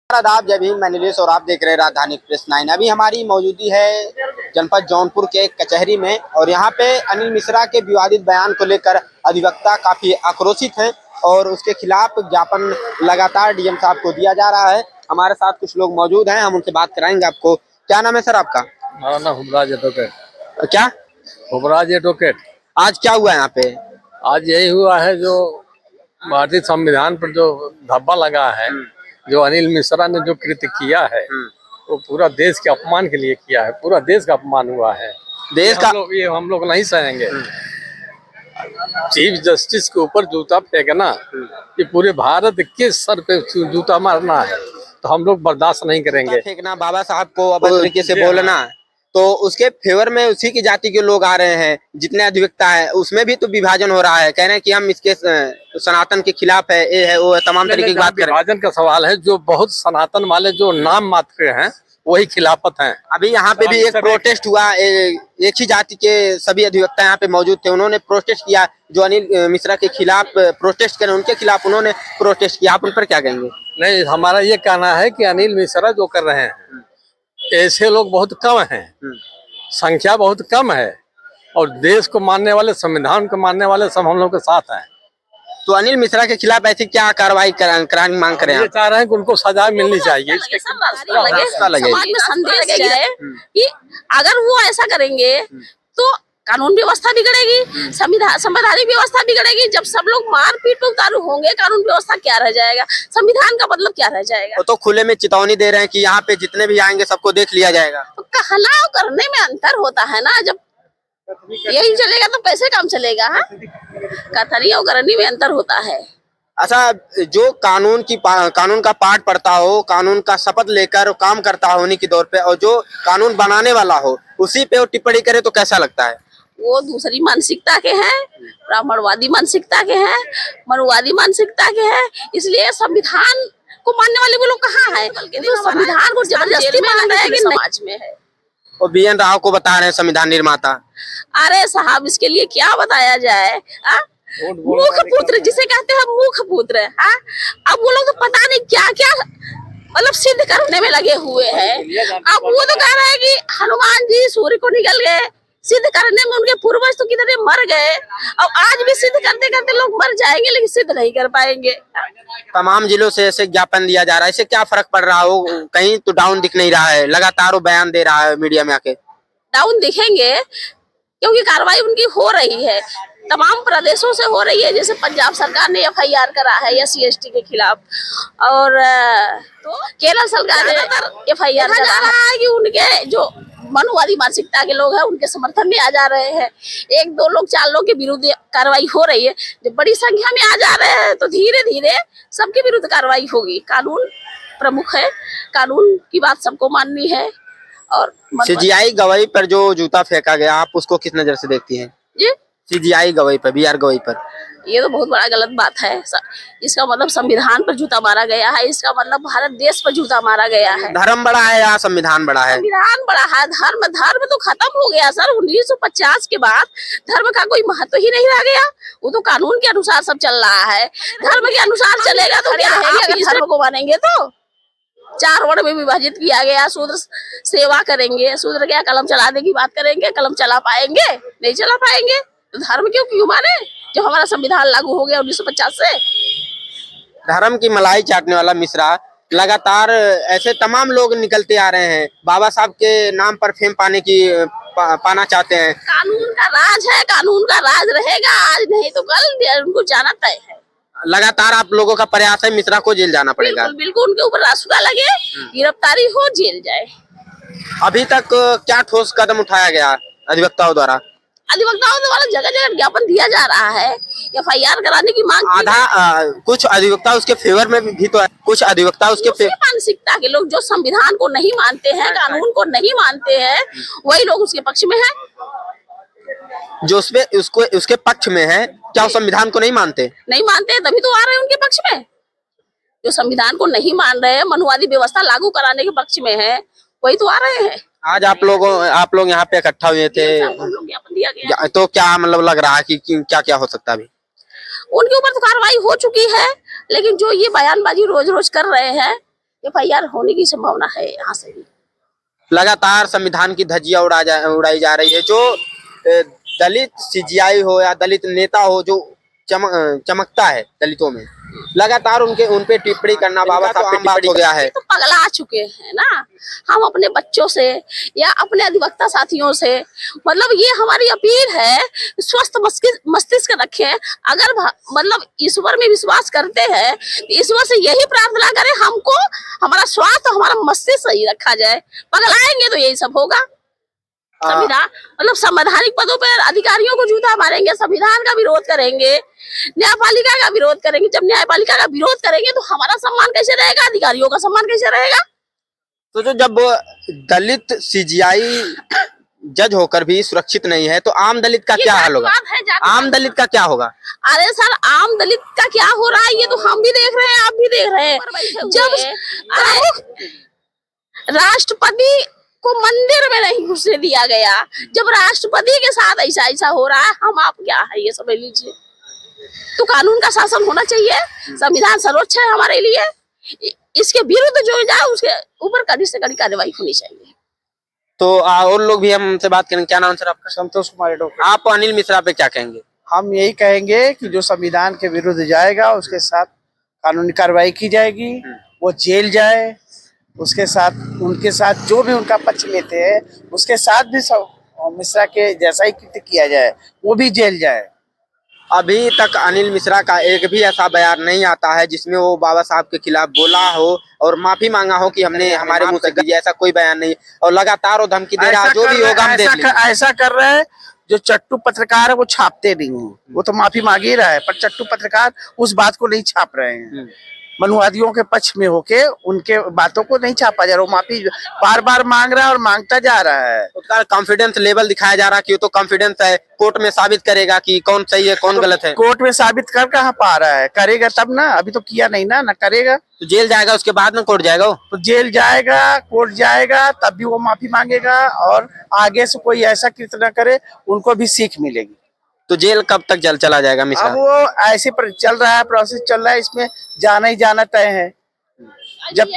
आदाब, जय भीम। मैं नीलेश और आप देख रहे हैं राजधानी एक्सप्रेस 9। अभी हमारी मौजूदगी है जनपद जौनपुर के कचहरी में और यहाँ पे अनिल मिश्रा के विवादित बयान को लेकर अधिवक्ता काफी आक्रोशित हैं और उसके खिलाफ ज्ञापन लगातार डीएम साहब को दिया जा रहा है। हमारे साथ कुछ लोग मौजूद हैं, हम उनसे बात कराएंगे। आपको क्या नाम है सर आपका? हमारा नाम हुबराज एडवोकेट। क्या हुबराज एडवोकेट। आज क्या हुआ यहाँ पे? आज यही हुआ है जो भारतीय संविधान पर जो धब्बा लगा है, जो अनिल मिश्रा ने जो कृत्य किया है वो पूरा देश के अपमान के लिए किया है। पूरा देश का अपमान हुआ है। देश का ये हम लोग नहीं सहेंगे। चीफ जस्टिस के ऊपर जूता फेंकना, ये पूरे भारत के सर पे जूता मारना है, तो हम लोग बर्दाश्त नहीं करेंगे। फेंकना, बाबा साहब को अपने तरीके से बोलना, तो उसके फेवर में उसी की जाति के लोग आ रहे हैं। जितने अधिवक्ता है उसमें भी तो विभाजन हो रहा है। कह रहे हैं कि हम इसके सनातन के खिलाफ है, ये है वो है, तमाम तरीके की बात कर रहे हैं। विभाजन का सवाल है, जो बहुत सनातन वाले जो नाम मात्र हैं वही खिलाफत हैं। अभी यहाँ पे भी एक प्रोटेस्ट हुआ, एक ही जाति के सभी अधिवक्ता यहाँ पे मौजूद थे। उन्होंने प्रोटेस्ट किया, जो अनिल मिश्रा के खिलाफ प्रोटेस्ट करें उनके खिलाफ उन्होंने प्रोटेस्ट किया। आप उन पर क्या कहेंगे? नहीं, हमारा ये कहना है कि अनिल मिश्रा जो कर रहे हैं ऐसे लोग बहुत कम हैं, संख्या बहुत कम है, और देश को मानने वाले, संविधान को मानने वाले सब हम लोग के साथ हैं। तो अनिल मिश्रा के खिलाफ ऐसी क्या कार्रवाई कराने मांग करें? ये चाह रहे हैं कि उनको सजा मिलनी चाहिए। समाज में संदेश जाए कि अगर वो ऐसा करेंगे तो कानून व्यवस्था बिगड़ेगी, संवैधानिक व्यवस्था बिगड़ेगी। जब सब लोग मारपीट पे उतारू होंगे, कानून व्यवस्था क्या रह जाएगा? संविधान का मतलब क्या रह जाएगा? तो खुले में चेतावनी दे रहे हैं कि यहाँ पे जितने भी आएंगे सबको देख लिया जाएगा। तो कहना और करने में अंतर होता है ना। जब यही चलेगा तो कैसे काम चलेगा? कथनी और करनी में अंतर होता है। अच्छा, जो कानून का पाठ पढ़ता हो, कानून का शपथ लेकर काम करता हो उन्हीं के दौर पे, और जो कानून बनाने वाला हो उसी पे वो टिप्पणी करे तो कैसा लगता है? वो दूसरी मानसिकता के हैं, ब्राह्मणवादी मानसिकता के हैं, मनुवादी मानसिकता के हैं। इसलिए संविधान को मानने वाले वो लोग कहाँ हैं? तो संविधान को जबरदस्ती मान रहे हैं कि समाज में है। और बीएन राव को बता रहे हैं संविधान निर्माता। अरे साहब, इसके लिए क्या बताया जाए? मूख पुत्र जिसे कहते हैं, मूख पुत्र। अब वो लोग तो पता नहीं क्या क्या मतलब सिद्ध करने में लगे हुए हैं। अब वो तो कह रहे हैं कि हनुमान जी सूर्य को निकल गए, सिद्ध करने में उनके पूर्वज तो कितने मर गए, और आज भी सिद्ध करते करते लोग मर जाएंगे लेकिन सिद्ध नहीं कर पाएंगे। तमाम जिलों से ऐसे ज्ञापन दिया जा रहा है, इससे क्या फर्क पड़ रहा हो? कहीं तो डाउन दिख नहीं रहा है, लगातार वो बयान दे रहा है मीडिया में आके। डाउन दिखेंगे क्योंकि कार्रवाई उनकी हो रही है, तमाम प्रदेशों से हो रही है। जैसे पंजाब सरकार ने एफआईआर करा है SC/ST के खिलाफ, और तो केरल सरकार ने एफआईआर करा है कि उनके जो मनुवादी मानसिकता के लोग हैं उनके समर्थन में आ जा रहे हैं। 1-2 लोग 4 लोग के विरुद्ध कार्रवाई हो रही है। जब बड़ी संख्या में आ जा रहे हैं तो धीरे धीरे सबके विरुद्ध कार्रवाई होगी। कानून प्रमुख है, कानून की बात सबको माननी है। और CGI गवाही पर जो जूता फेंका गया, आप उसको किस नजर से देखती हैं? जी, CGI गवाही पर, BR गवाही पर, ये तो बहुत बड़ा गलत बात है। इसका मतलब संविधान पर जूता मारा गया है, इसका मतलब भारत देश पर जूता मारा गया है। धर्म बड़ा है या संविधान बड़ा है? संविधान बड़ा है। धर्म तो खत्म हो गया सर। 1950 के बाद धर्म का कोई महत्व ही नहीं रह गया। वो तो कानून के अनुसार सब चल रहा है। धर्म के अनुसार चलेगा तो क्या रहेगा? अगर धर्म को मानेंगे तो 4 वर्ण में विभाजित किया गया। शूद्र सेवा करेंगे, शूद्र क्या कलम चलाने की बात करेंगे? कलम चला पाएंगे? नहीं चला पाएंगे। तो धर्म क्यों माने जो हमारा संविधान लागू हो गया 1950 से? धर्म की मलाई चाटने वाला मिश्रा लगातार ऐसे तमाम लोग निकलते आ रहे हैं, बाबा साहब के नाम पर फेम पाना चाहते हैं। कानून का राज है, कानून का राज रहेगा। आज नहीं तो कल उनको जाना तय है। लगातार आप लोगों का प्रयास है मिश्रा को जेल जाना पड़ेगा। बिल्कुल बिल्कुल, उनके ऊपर रासुका लगे, गिरफ्तारी हो, जेल जाए। अभी तक क्या ठोस कदम उठाया गया अधिवक्ताओं द्वारा? अधिवक्ताओं द्वारा जगह जगह ज्ञापन दिया जा रहा है, FIR कराने की मांग। कुछ अधिवक्ता उसके फेवर में भी तो है, कुछ अधिवक्ता उसके मानसिकता के लोग जो संविधान को नहीं मानते हैं, कानून को नहीं मानते हैं, वही लोग उसके पक्ष में हैं। जो उसके पक्ष में है, क्या वो संविधान को नहीं मानते? नहीं मानते तभी तो आ रहे हैं उनके पक्ष में। जो संविधान को नहीं मान रहे हैं, मनुवादी व्यवस्था लागू कराने के पक्ष में है, वही तो आ रहे हैं। आज आप लोग यहाँ पे इकट्ठा हुए थे, तो क्या मतलब लग रहा है कि क्या क्या हो सकता है? अभी उनके ऊपर तो कार्रवाई हो चुकी है, लेकिन जो ये बयानबाजी रोज रोज कर रहे हैं FIR होने की संभावना है यहाँ से भी। लगातार संविधान की धज्जियां उड़ाई जा रही है। जो दलित CGI हो या दलित नेता हो जो चमकता है दलितों में, लगातार उन पे टिप्पणी करना बाबा साहब पे टिप्पणी हो गया है। तो पगला चुके हैं ना हम अपने बच्चों से या अपने अधिवक्ता साथियों से। मतलब ये हमारी अपील है, स्वस्थ मस्तिष्क रखें। अगर मतलब ईश्वर में विश्वास करते हैं तो ईश्वर से यही प्रार्थना करें हमको हमारा स्वास्थ्य हमारा मस्तिष्क सही रखा जाए। पगलाएंगे तो यही सब होगा। संविधान मतलब संवैधानिक पदों पर अधिकारियों को जूता मारेंगे, संविधान का विरोध करेंगे, न्यायपालिका का विरोध करेंगे। जब न्यायपालिका का विरोध करेंगे तो हमारा सम्मान कैसे रहेगा, अधिकारियों का सम्मान कैसे रहेगा? तो जो जब दलित CGI जज होकर भी सुरक्षित नहीं है तो आम दलित का क्या हाल होगा? आम दलित का क्या होगा? अरे सर, आम दलित का क्या हो रहा है ये तो हम भी देख रहे हैं, आप भी देख रहे हैं। जब राष्ट्रपति को मंदिर में नहीं घुसने दिया गया, जब राष्ट्रपति के साथ ऐसा हो रहा है, हम आप क्या है ये समझ लीजिए। तो कानून का शासन होना चाहिए, संविधान सर्वोच्च है हमारे लिए। इसके विरुद्ध जो जाए उसके ऊपर कड़ी से कड़ी कार्रवाई होनी चाहिए। तो और लोग भी हमसे बात करेंगे। क्या नाम सर आपका? संतोष कुमार डॉक्टर। आप अनिल मिश्रा पे क्या कहेंगे? हम यही कहेंगे कि जो संविधान के विरुद्ध जाएगा उसके साथ कानूनी कार्रवाई की जाएगी, वो जेल जाए। उसके साथ उनके साथ जो भी उनका पक्ष लेते हैं उसके साथ भी मिश्रा के जैसा ही कृत्य किया जाए, वो भी जेल जाए। अभी तक अनिल मिश्रा का एक भी ऐसा बयान नहीं आता है जिसमें वो बाबा साहब के खिलाफ बोला हो और माफी मांगा हो कि हमने हमारे मुंह से गई, ऐसा कोई बयान नहीं। और लगातार वो धमकी दे रहा है, जो भी होगा हम देख लेंगे। ऐसा कर रहा है जो चट्टू पत्रकार है, वो छापते नहीं है। वो तो माफी मांग ही रहा है, पर चट्टू पत्रकार उस बात को नहीं छाप रहे हैं। मनुवादियों के पक्ष में होके उनके बातों को नहीं छापा जा रहा। वो माफी बार बार मांग रहा है और मांगता जा रहा है। उसका कॉन्फिडेंस लेवल दिखाया जा रहा है कि वो तो कॉन्फिडेंस है, कोर्ट में साबित करेगा कि कौन सही है कौन गलत है। कोर्ट में साबित कर कहाँ पा रहा है? करेगा तब ना, अभी तो किया नहीं ना करेगा तो जेल जाएगा, उसके बाद में कोर्ट जाएगा। तो जेल जाएगा, कोर्ट जाएगा, तब भी वो माफी मांगेगा और आगे से कोई ऐसा कृत्य न करे, उनको भी सीख मिलेगी। तो जेल कब तक चला जाएगा मिश्रा? अब वो ऐसे पर चल रहा है, प्रोसेस चल रहा है, इसमें जाना ही जाना तय है। जब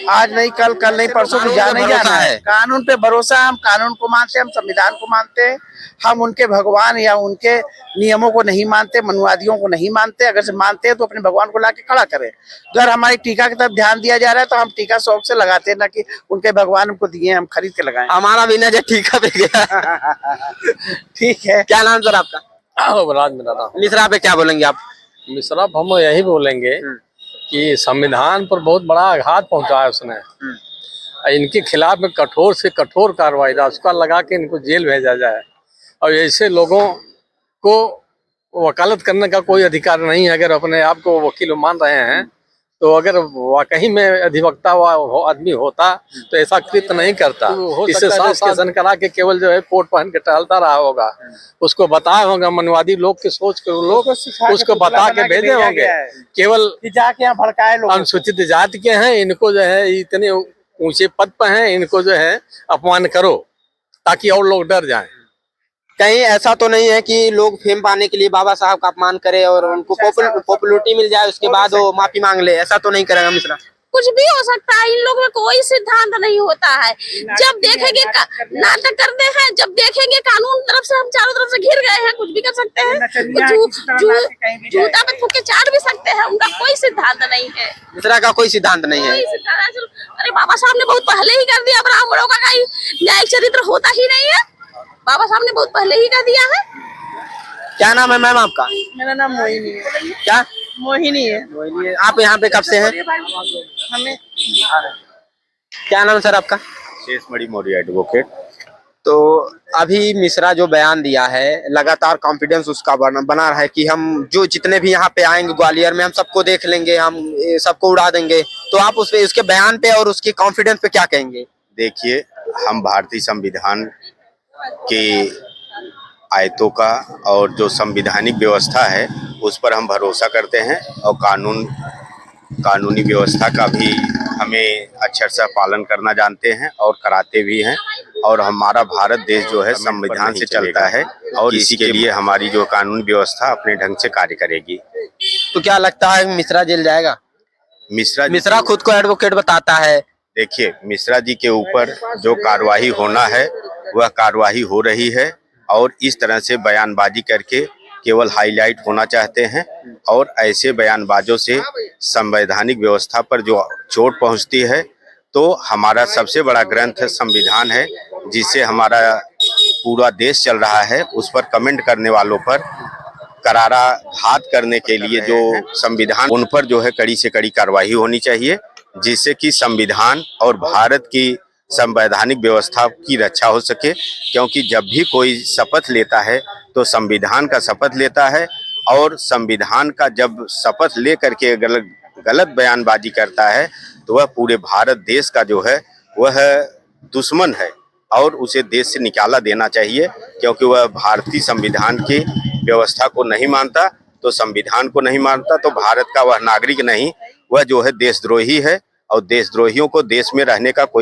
आज नहीं कल नहीं परसों तो जाना ही जाना है। कानून पे भरोसा, हम कानून को मानते हैं, हम संविधान को मानते हैं। हम उनके भगवान या उनके नियमों को नहीं मानते, मनुवादियों को नहीं मानते। अगर से मानते हैं तो अपने भगवान को लाके खड़ा करें। अगर हमारी टीका की तरफ ध्यान दिया जा रहा है तो हम टीका शौक से लगाते हैं, ना कि उनके भगवान हमको दिए हम खरीद के लगाए। हमारा भी नजर टीका पे गया। ठीक है। क्या नाम सर आपका? राज मेरा नाम। मिश्रा पे क्या बोलेंगे आप? मिश्रा हम यही बोलेंगे कि संविधान पर बहुत बड़ा आघात पहुंचा है उसने। इनके खिलाफ में कठोर से कठोर कार्रवाई रास्ता लगा के इनको जेल भेजा जाए। और ऐसे लोगों को वकालत करने का कोई अधिकार नहीं है। अगर अपने आप को वकील मान रहे हैं तो अगर वाकई में अधिवक्ता आदमी होता तो ऐसा कृत्य नहीं करता। इससे शासन करा के केवल जो है कोट पहन के टहलता रहा होगा। उसको बताया होगा, मनवादी लोग की सोच के लोग उसको बता के भेजे होंगे। केवल जाके यहाँ भड़काए लोग अनुसूचित जाति के हैं, इनको जो है इतने ऊंचे पद पर हैं, इनको जो है अपमान करो ताकि और लोग डर जाएं। कहीं ऐसा तो नहीं है कि लोग फेम पाने के लिए बाबा साहब का अपमान करे और उनको पॉपुलरिटी मिल जाए उसके बाद वो माफी मांग ले? ऐसा तो नहीं करेगा मिश्रा? कुछ भी हो सकता है, इन लोगों में कोई सिद्धांत नहीं होता है। जब देखेंगे नाटक करते हैं, जब देखेंगे कानून तरफ से हम चारों तरफ से घिर गए हैं, कुछ भी कर सकते हैं। जूता पे थूक के चाट भी सकते हैं, उनका कोई सिद्धांत नहीं है। मिश्रा का कोई सिद्धांत नहीं है। अरे बाबा साहब ने बहुत पहले ही कर दिया, ब्राह्मणों का कहीं न्यायिक चरित्र होता ही नहीं है। बाबा साहब ने बहुत पहले ही कर दिया है। क्या नाम है मैम आपका? मेरा नाम मोहिनी है। क्या? मोहिनी है। मोहिनी है। आप यहाँ पे कब से हैं? हमें क्या नाम है सर आपका? शेषमणि मौर्य एडवोकेट। तो अभी मिश्रा जो बयान दिया है, लगातार कॉन्फिडेंस उसका बना रहा है कि हम जो जितने भी यहाँ पे आएंगे ग्वालियर में हम सबको देख लेंगे, हम सबको उड़ा देंगे। तो आप उसके बयान पे और उसके कॉन्फिडेंस पे क्या कहेंगे? देखिए, हम भारतीय संविधान के आयतों का और जो संवैधानिक व्यवस्था है उस पर हम भरोसा करते हैं और कानूनी व्यवस्था का भी हमें अक्षर से पालन करना जानते हैं और कराते भी हैं। और हमारा भारत देश जो है संविधान से चलता है और इसी के लिए हमारी जो कानून व्यवस्था अपने ढंग से कार्य करेगी। तो क्या लगता है मिश्रा जेल जाएगा? मिश्रा खुद को एडवोकेट बताता है। देखिए, मिश्रा जी के ऊपर जो कार्रवाई होना है वह कार्रवाई हो रही है और इस तरह से बयानबाजी करके केवल हाईलाइट होना चाहते हैं और ऐसे बयानबाजों से संवैधानिक व्यवस्था पर जो चोट पहुंचती है। तो हमारा सबसे बड़ा ग्रंथ संविधान है, जिससे हमारा पूरा देश चल रहा है, उस पर कमेंट करने वालों पर करारा घात करने के लिए जो संविधान, उन पर जो है कड़ी से कड़ी कार्रवाई होनी चाहिए, जिससे कि संविधान और भारत की संवैधानिक व्यवस्था की रक्षा हो सके। क्योंकि जब भी कोई शपथ लेता है तो संविधान का शपथ लेता है, और संविधान का जब शपथ ले करके गलत बयानबाजी करता है तो वह पूरे भारत देश का जो है वह दुश्मन है और उसे देश से निकाला देना चाहिए। क्योंकि वह भारतीय संविधान की व्यवस्था को नहीं मानता, तो संविधान को नहीं मानता तो भारत का वह नागरिक नहीं, वह जो है देशद्रोही है और देशद्रोहियों को देश में रहने का कोई